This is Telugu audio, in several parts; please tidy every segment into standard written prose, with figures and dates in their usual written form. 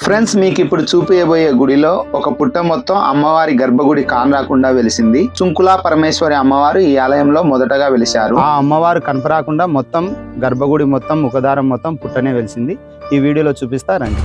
ఫ్రెండ్స్, మీకు ఇప్పుడు చూపించబోయే గుడిలో ఒక పుట్ట మొత్తం అమ్మవారి గర్భగుడి కానరాకుండా వెలిసింది. సుంకులా పరమేశ్వరి అమ్మవారు ఈ ఆలయంలో మొదటగా వెలిశారు. ఆ అమ్మవారు కనపరాకుండా మొత్తం గర్భగుడి మొత్తం ముఖదారం మొత్తం పుట్టనే వెలిసింది. ఈ వీడియోలో చూపిస్తారండి.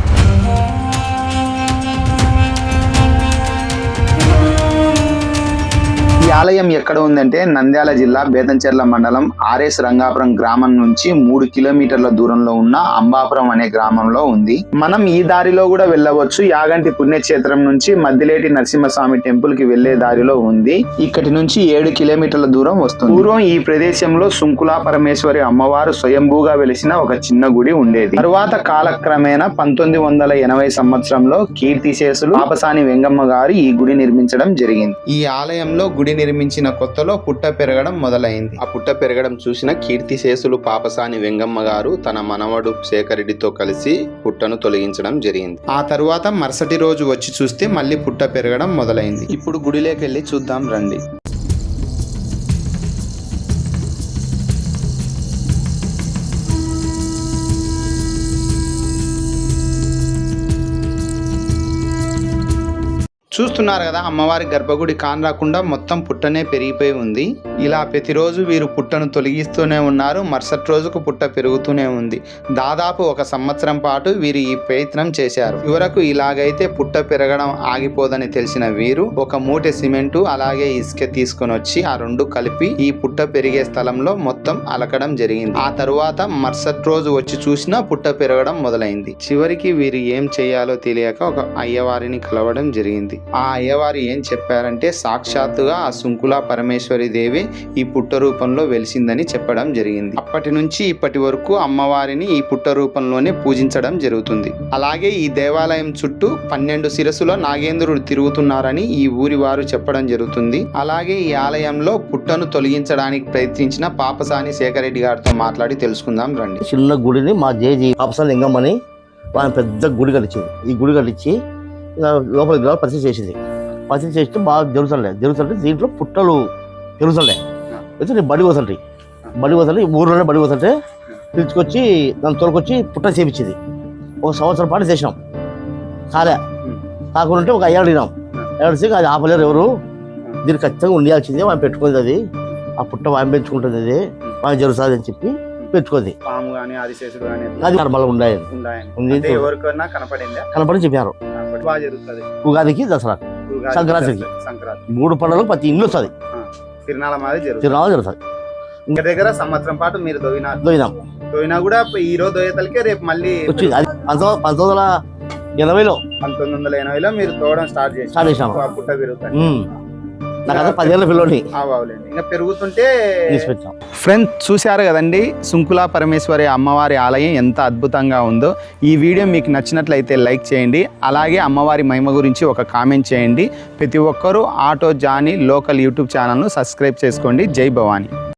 ఈ ఆలయం ఎక్కడ ఉందంటే నంద్యాల జిల్లా బేతంచెర్ల మండలం ఆర్ఎస్ రంగాపురం గ్రామం నుంచి 3 కిలోమీటర్ల దూరంలో ఉన్న అంబాపురం అనే గ్రామంలో ఉంది. మనం ఈ దారిలో కూడా వెళ్ళవచ్చు. యాగంటి పుణ్యక్షేత్రం నుంచి మద్దిలేటి నరసింహస్వామి టెంపుల్ కి వెళ్లే దారిలో ఉంది. ఇక్కడి నుంచి 7 కిలోమీటర్ల దూరం వస్తుంది. పూర్వం ఈ ప్రదేశంలో సుంకులా పరమేశ్వరి అమ్మవారు స్వయంభూగా వెలిసిన ఒక చిన్న గుడి ఉండేది. తరువాత కాలక్రమేణా 1980 సంవత్సరంలో కీర్తిశేషులు పాపసాని వెంగమ్మ గారు ఈ గుడి నిర్మించడం జరిగింది. ఈ ఆలయంలో గుడి నిర్మించిన కొత్తలో పుట్ట పెరగడం మొదలైంది. ఆ పుట్ట పెరగడం చూసిన కీర్తిశేషులు పాపసాని వెంగమ్మ గారు తన మనవడు శేఖరెడ్డితో కలిసి పుట్టను తొలగించడం జరిగింది. ఆ తరువాత మరుసటి రోజు వచ్చి చూస్తే మళ్ళీ పుట్ట పెరగడం మొదలైంది. ఇప్పుడు గుడిలోకి వెళ్ళి చూద్దాం రండి. చూస్తున్నారు కదా, అమ్మవారి గర్భగుడి కానరాకుండా మొత్తం పుట్టనే పెరిగిపోయి ఉంది. ఇలా ప్రతిరోజు వీరు పుట్టను తొలగిస్తూనే ఉన్నారు. మరుసటి రోజుకు పుట్ట పెరుగుతూనే ఉంది. దాదాపు 1 సంవత్సరం పాటు వీరు ఈ ప్రయత్నం చేశారు. చివరకు ఇలాగైతే పుట్ట పెరగడం ఆగిపోదని తెలిసిన వీరు ఒక మూటె సిమెంటు అలాగే ఇసుక తీసుకొని వచ్చి ఆ 2 కలిపి ఈ పుట్ట పెరిగే స్థలంలో మొత్తం అలకడం జరిగింది. ఆ తరువాత మరుసటి రోజు వచ్చి చూసినా పుట్ట పెరగడం మొదలైంది. చివరికి వీరు ఏం చేయాలో తెలియక ఒక అయ్యవారిని కలవడం జరిగింది. ఆ అయ్యవారు ఏం చెప్పారంటే సాక్షాత్తుగా ఆ సుంకులా పరమేశ్వరి దేవి ఈ పుట్ట రూపంలో వెలిసిందని చెప్పడం జరిగింది. అప్పటి నుంచి ఇప్పటి వరకు అమ్మవారిని ఈ పుట్ట రూపంలోనే పూజించడం జరుగుతుంది. అలాగే ఈ దేవాలయం చుట్టూ 12 శిరస్సులో నాగేంద్రుడు తిరుగుతున్నారని ఈ ఊరి వారు చెప్పడం జరుగుతుంది. అలాగే ఈ ఆలయంలో పుట్టను తొలగించడానికి ప్రయత్నించిన పాపసాని శేఖరెడ్డి గారితో మాట్లాడి తెలుసుకుందాం రండి. చిన్న గుడిని మా జేజీ పాపసాని లింగమ్మని పెద్ద గుడి కట్టించింది. ఈ గుడి కట్టించి లోపల గ్రహాలు పరిచయం చేసింది. పరిచయం చేస్తే బాగా జరుగుతుంటే దీంట్లో పుట్టలు పెరుగుతుండే అయితే నేను బడి పోతుంటే ఊర్లోనే బడి పోతుంటే పిలుచుకొచ్చి నన్ను తోలుకొచ్చి పుట్ట చేపించింది. 1 సంవత్సరం పాటు చేసినాం. కాకుండా ఒక అయ్యాడు అడిగినాం. అడిగితే అది ఆపలేరు ఎవరు, దీన్ని ఖచ్చితంగా ఉండాల్సిందే, మనం పెట్టుకుంది. అది ఆ పుట్ట వాయం పెంచుకుంటుంది, అది వాయం జరుగుతుంది అని చెప్పి పెట్టుకుంది. అది నార్మల్గా ఉండాలి కనపడి చెప్పారు. ఉగాదికి, దసరా, సంక్రాంతికి 3 పండుగలు ప్రతి ఇంట్లో వస్తుంది. తిరునాళ జరుగుతుంది. ఇంకా దగ్గర సంవత్సరం పాటు మీరు దొయినా కూడా ఈ రోజు దొయ్యతలకే రేపు మళ్ళీ వచ్చింది. అది 1980లో మీరు తోవడం స్టార్ట్ చేసినాం. పుట్ట పెరుగుతుంది. నాకు 10 ఏళ్ళ పిల్లని ఇంకా పెరుగుతుంటే ఫ్రెండ్స్ చూశారు కదండి, సుంకులా పరమేశ్వరి అమ్మవారి ఆలయం ఎంత అద్భుతంగా ఉందో. ఈ వీడియో మీకు నచ్చినట్లయితే లైక్ చేయండి. అలాగే అమ్మవారి మహిమ గురించి ఒక కామెంట్ చేయండి. ప్రతి ఒక్కరూ ఆటో జానీ లోకల్ యూట్యూబ్ ఛానల్ను సబ్స్క్రైబ్ చేసుకోండి. జై భవానీ.